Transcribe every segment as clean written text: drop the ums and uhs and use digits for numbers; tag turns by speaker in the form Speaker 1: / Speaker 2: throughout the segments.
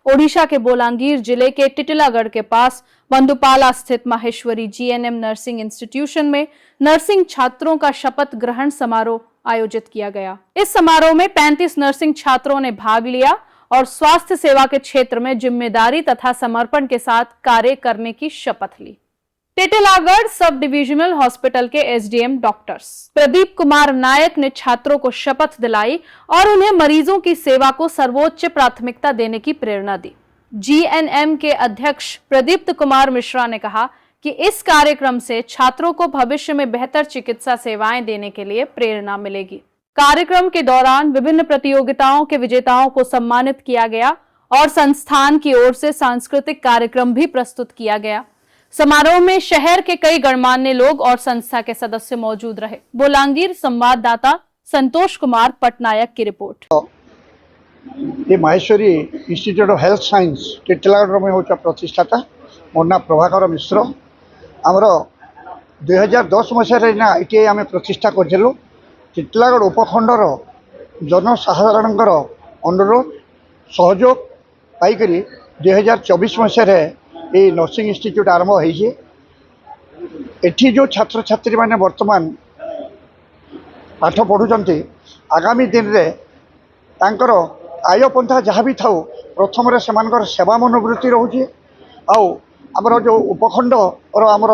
Speaker 1: ओडिशा के बोलांगीर जिले के टिटिलागढ़ के पास बंदुपाला स्थित माहेश्वरी जीएनएम नर्सिंग इंस्टीट्यूशन में नर्सिंग छात्रों का शपथ ग्रहण समारोह आयोजित किया गया। इस समारोह में 35 नर्सिंग छात्रों ने भाग लिया और स्वास्थ्य सेवा के क्षेत्र में जिम्मेदारी तथा समर्पण के साथ कार्य करने की शपथ ली। टिटिलागढ़ सब डिविजनल हॉस्पिटल के एसडीएम डॉक्टर्स प्रदीप कुमार नायक ने छात्रों को शपथ दिलाई और उन्हें मरीजों की सेवा को सर्वोच्च प्राथमिकता देने की प्रेरणा दी। जीएनएम के अध्यक्ष प्रदीप्त कुमार मिश्रा ने कहा कि इस कार्यक्रम से छात्रों को भविष्य में बेहतर चिकित्सा सेवाएं देने के लिए प्रेरणा मिलेगी। कार्यक्रम के दौरान विभिन्न प्रतियोगिताओं के विजेताओं को सम्मानित किया गया और संस्थान की ओर से सांस्कृतिक कार्यक्रम भी प्रस्तुत किया गया। समारोह में शहर के कई गणमान्य लोग और संस्था के सदस्य मौजूद रहे। बोलांगीर संवाददाता संतोष कुमार पटनायक की रिपोर्ट।
Speaker 2: ये Maheshwari institute of health science Titilagarh में होता प्रतिष्ठाता मोर ना प्रभाकर मिश्र आमर 2010 मसीह ना ये आम प्रतिष्ठा करूँ। टिटिलागढ़ उपखंडर जनसाधारण अनुरोध सहयोग पाई 2024 मसीह ये नर्सिंग इंस्टीट्यूट आरंभ होइए। एठी जो छात्र छात्री माने वर्तमान पाठ पढ़ुचंती आगामी दिन रे तांकर आय पंथा जहाँ भी थाउ प्रथम रे सेमानकर सेवा मनोवृत्ति रोचे। आमर जो उपखंड और आमर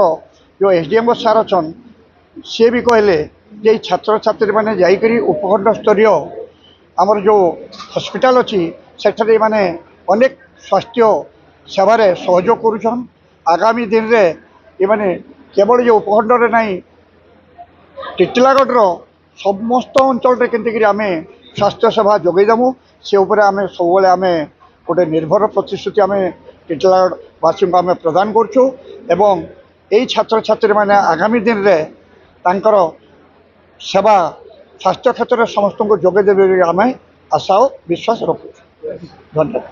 Speaker 2: जो एसडीएम सार अच्छन सी भी कहले जे छात्र छात्री माने जाइकरी उपखंड स्तरीय आमर जो हॉस्पिटल अच्छी सेठारे माने अनेक स्वास्थ्य सेवार सहयोग करुछन। आगामी दिन रे ये माने केवल जो उपखंड रे नहीं टिटिलागढ़ समस्त अंचल केमती आम स्वास्थ्य सेवा जोगेदेमु से उपरे आम सब आम गोटे निर्भर प्रतिश्रुति आम टिटिलागढ़ वासी को आम प्रदान करुँ एवं यही छात्र छात्री मैंने आगामी दिन रे तांकर सेवा स्वास्थ्य क्षेत्र में समस्त को जोगेदेवे आम आशा और विश्वास रखु। धन्यवाद।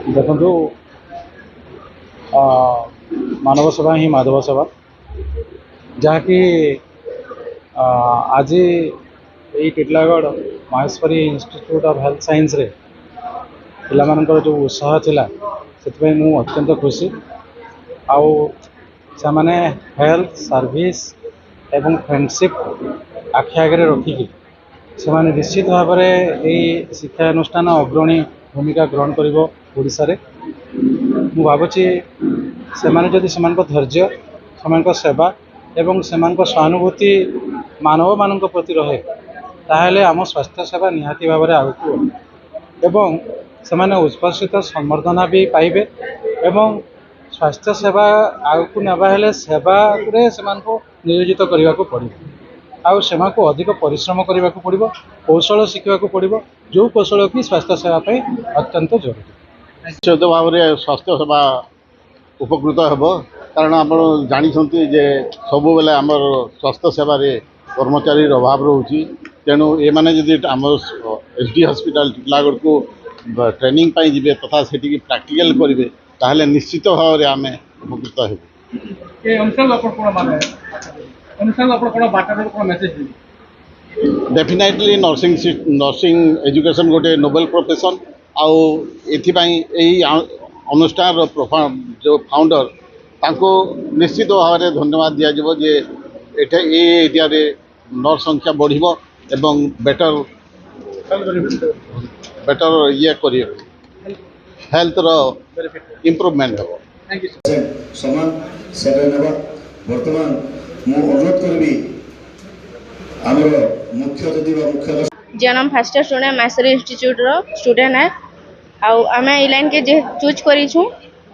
Speaker 3: देखो मानव सेवा ही माधव सेवा जहाँकि आज ये Titilagarh Maheshwari institute of health science रे पिलामानकर जो उत्साह थिला से मु अत्यंत खुशी आउ से माने हेल्थ सर्विस एवं फ्रेंडशिप आखि आगे रखिकी से माने निश्चित भाव में शिक्षा अनुष्ठान अग्रणी भूमिका ग्रहण करिवो ओडिशा रे। मु भाबुची से माने जदि से धैर्य से सेवा एवं से सहानुभूति मानव मान प्रति रहे ताहले आम स्वास्थ्य सेवा निहाती भाव में आगू एवं से माने उत्कर्षित संबर्धना भी पाइबे एवं स्वास्थ्य सेवा आगू नेबा हेले सेवा से नियोजित करने को पड़ो आउ से अधिक परिश्रम करने को पड़ो कौशल शिखा पड़ो जो कौशल कि स्वास्थ्य सेवा अत्यंत जरूरी।
Speaker 4: निश्चित भाव में स्वास्थ्य सेवा उपकृत हेब कारण आप जानते जे सब बेले आम स्वास्थ्य सेवा कर्मचारी अभाव रोचे तेणु ये मैंने जब आम एसडी हॉस्पिटल टिटिलागढ़ को ट्रेनिंग पाई जिबे तथा सेठी प्रैक्टिकल करेंगे ताहले निश्चित भाव में आम उपकृत हेबु। डेफिनेटली नर्सिंग एजुकेशन गोटे नोबेल प्रोफेशन आउ एथिपाई यही अनुष्ठान जो फाउंडर तांको निश्चित भाव में धन्यवाद दिया जे एठे एरिया रे नर्स संख्या बढ़िबो एवं बेटर ये करिए हेल्थ रो इम्प्रूवमेंट हो।
Speaker 5: समान सेवा नेबा वर्तमान मु अनुरोध करबी आमर मुख्य अतिथि व मुख्य
Speaker 6: जे नाम फर्स्ट स्टूडेंट माहेश्वरी इंस्टीट्यूट रो स्टूडेंट है आउ आमे ई लाइन के जे चूज करी छु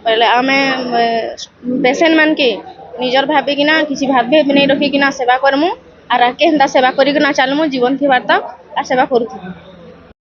Speaker 6: पहले आमे पेशेंट मान के निजर भाबे कि ना किसी भाबे नहीं रखी कि ना सेवा करमु आर आके हंदा सेवा करी कि ना चालमु जीवन थी वार्ता आ सेवा करू।